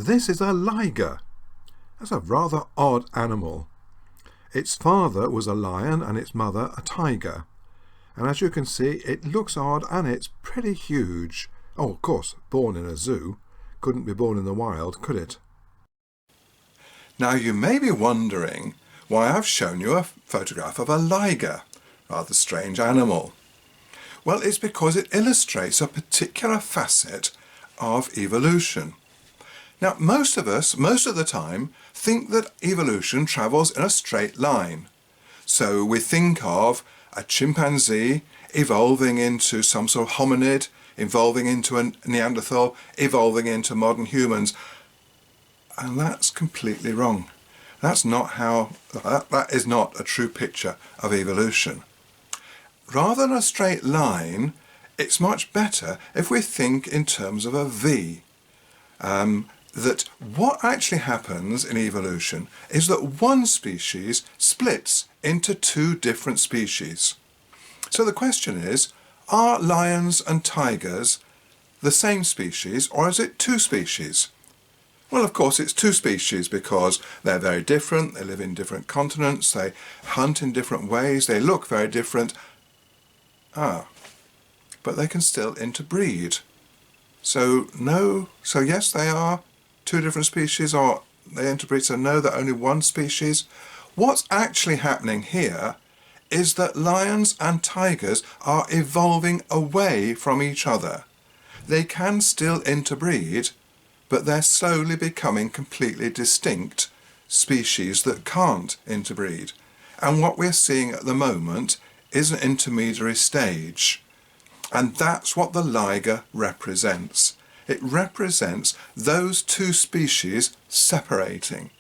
this is a liger. That's a rather odd animal. Its father was a lion and its mother a tiger. And as you can see, it looks odd and it's pretty huge. Oh, of course, born in a zoo. Couldn't be born in the wild, could it? Now you may be wondering why I've shown you a photograph of a liger, rather strange animal. Well, it's because it illustrates a particular facet of evolution. Now, most of us, most of the time, think that evolution travels in a straight line. So we think of a chimpanzee evolving into some sort of hominid, evolving into a Neanderthal, evolving into modern humans. And that's completely wrong. That's not how, that is not a true picture of evolution. Rather than a straight line, it's much better if we think in terms of a V. That what actually happens in evolution is that one species splits into two different species. So the question is, are lions and tigers the same species, or is it two species? Well, of course, it's two species because they're very different, they live in different continents, they hunt in different ways, they look very different. But they can still interbreed. So yes, they are two different species, or they interbreed, so no, they're only one species. What's actually happening here is that lions and tigers are evolving away from each other. They can still interbreed, but they're slowly becoming completely distinct species that can't interbreed. And what we're seeing at the moment is an intermediary stage. And that's what the liger represents. It represents those two species separating.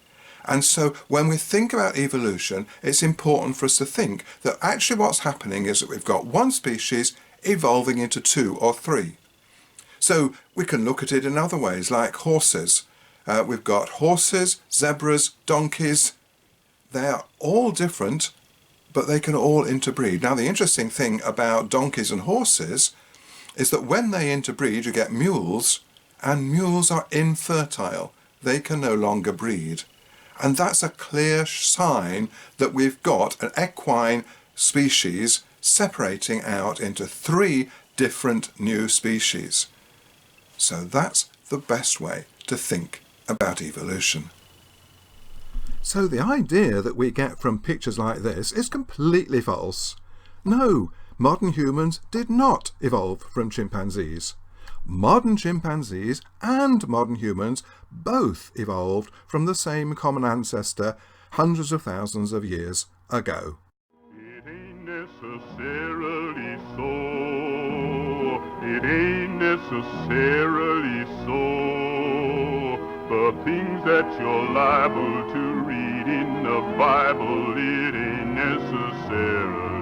And so when we think about evolution, it's important for us to think that actually what's happening is that we've got one species evolving into two or three. So we can look at it in other ways, like horses. We've got horses, zebras, donkeys. They are all different, but they can all interbreed. Now, the interesting thing about donkeys and horses is that when they interbreed, you get mules, and mules are infertile. They can no longer breed. And that's a clear sign that we've got an equine species separating out into three different new species. So that's the best way to think about evolution. So the idea that we get from pictures like this is completely false. No, modern humans did not evolve from chimpanzees. Modern chimpanzees and modern humans both evolved from the same common ancestor hundreds of thousands of years ago. It ain't necessarily so. It ain't necessarily so. The things that you're liable to read in the Bible, it ain't necessarily